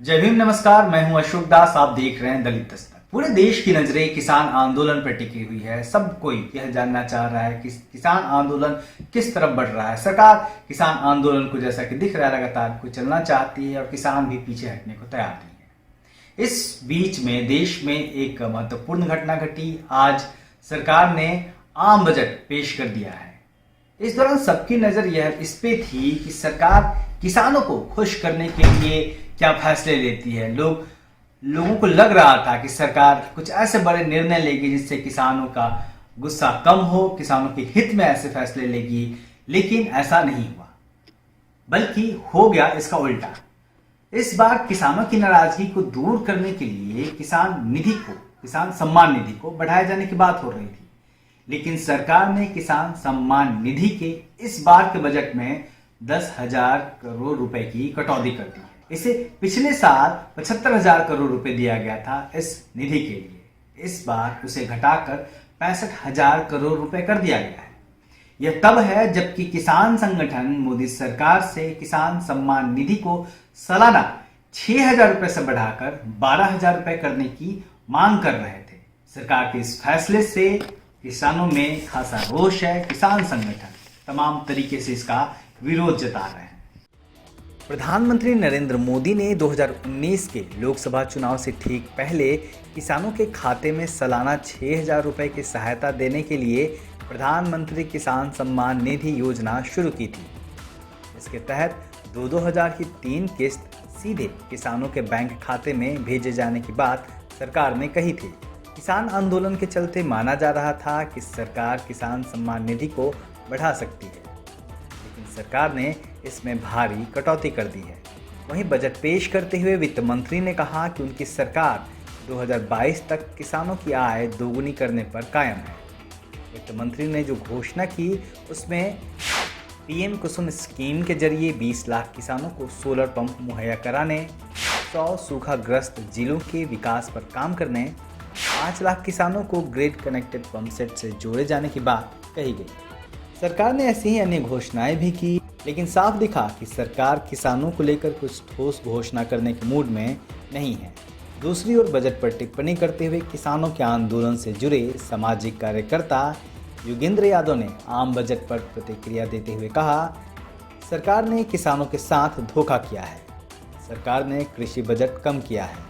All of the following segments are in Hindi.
जय भीम, नमस्कार। मैं हूं अशोक दास। आप देख रहे हैं दलित दस्तक। पूरे देश की नजरें किसान आंदोलन पर टिकी हुई है। सब कोई यह जानना चाह रहा है कि किसान आंदोलन किस तरफ बढ़ रहा है। सरकार किसान आंदोलन को, जैसा कि दिख रहा है, लगातार को चलना चाहती है और किसान भी पीछे हटने को तैयार नहीं है। इस बीच में देश में एक महत्वपूर्ण घटना घटी। आज सरकार ने आम बजट पेश कर दिया है। इस दौरान सबकी नजर यह इस पे थी कि सरकार किसानों को खुश करने के लिए क्या फैसले लेती है। लोगों को लग रहा था कि सरकार कुछ ऐसे बड़े निर्णय लेगी जिससे किसानों का गुस्सा कम हो, किसानों के हित में ऐसे फैसले लेगी। लेकिन ऐसा नहीं हुआ, बल्कि हो गया इसका उल्टा। इस बार किसानों की नाराजगी को दूर करने के लिए किसान सम्मान निधि को बढ़ाए जाने की बात हो रही थी। लेकिन सरकार ने किसान सम्मान निधि के इस बार के बजट में 10,000 करोड़ रुपए की कटौती कर दी है। इसे पिछले साल 75,000 करोड़ रुपए दिया गया था इस निधि के लिए। इस बार उसे घटाकर 65,000 करोड़ रुपए कर दिया गया है। यह तब है जबकि किसान संगठन मोदी सरकार से किसान सम्मान निधि को सालाना 6,000 रुपए से बढ़ाकर 12,000 रुपए करने की मांग कर रहे थे। सरकार के इस फैसले से किसानों में खासा रोष है। किसान संगठन तमाम तरीके से इसका विरोध जता रहे हैं। प्रधानमंत्री नरेंद्र मोदी ने 2019 के लोकसभा चुनाव से ठीक पहले किसानों के खाते में सालाना 6,000 रुपए की सहायता देने के लिए प्रधानमंत्री किसान सम्मान निधि योजना शुरू की थी। इसके तहत 2,000 की 3 किस्त सीधे किसानों के बैंक खाते में भेजे जाने की बात सरकार ने कही थी। किसान आंदोलन के चलते माना जा रहा था कि सरकार किसान सम्मान निधि को बढ़ा सकती है, लेकिन सरकार ने इसमें भारी कटौती कर दी है। वहीं बजट पेश करते हुए वित्त मंत्री ने कहा कि उनकी सरकार 2022 तक किसानों की आय दोगुनी करने पर कायम है। वित्त मंत्री ने जो घोषणा की उसमें पीएम कुसुम स्कीम के जरिए 20 लाख किसानों को सोलर पंप मुहैया कराने, 100 सूखाग्रस्त जिलों के विकास पर काम करने, 5 लाख किसानों को ग्रिड कनेक्टेड पंप सेट से जोड़े जाने की बात कही गई। सरकार ने ऐसी ही अन्य घोषणाएं भी की, लेकिन साफ दिखा कि सरकार किसानों को लेकर कुछ ठोस घोषणा करने के मूड में नहीं है। दूसरी ओर बजट पर टिप्पणी करते हुए किसानों के आंदोलन से जुड़े सामाजिक कार्यकर्ता योगेंद्र यादव ने आम बजट पर प्रतिक्रिया देते हुए कहा, सरकार ने किसानों के साथ धोखा किया है। सरकार ने कृषि बजट कम किया है।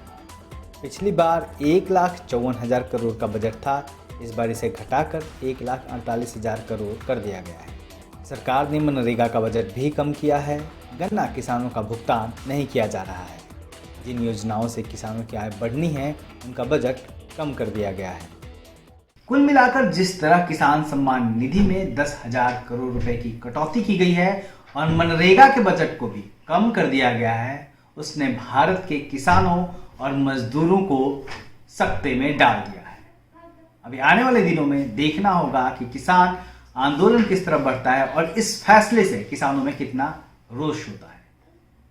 पिछली बार 1,54,000 करोड़ का बजट था, इस बार इसे घटाकर 1,48,000 करोड़ कर दिया गया है। सरकार ने मनरेगा का बजट भी कम किया है। गन्ना किसानों का भुगतान नहीं किया जा रहा है। जिन योजनाओं से किसानों की आय बढ़नी है उनका बजट कम कर दिया गया है। कुल मिलाकर जिस तरह किसान सम्मान निधि में 10,000 करोड़ रुपए की कटौती की गई है और मनरेगा के बजट को भी कम कर दिया गया है, उसने भारत के किसानों और मजदूरों को सकते में डाल दिया है। अभी आने वाले दिनों में देखना होगा कि किसान आंदोलन किस तरफ बढ़ता है और इस फैसले से किसानों में कितना रोष होता है।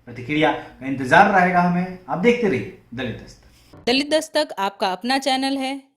प्रतिक्रिया का इंतजार रहेगा हमें। आप देखते रहिए दलित दस्तक। दलित दस्तक आपका अपना चैनल है।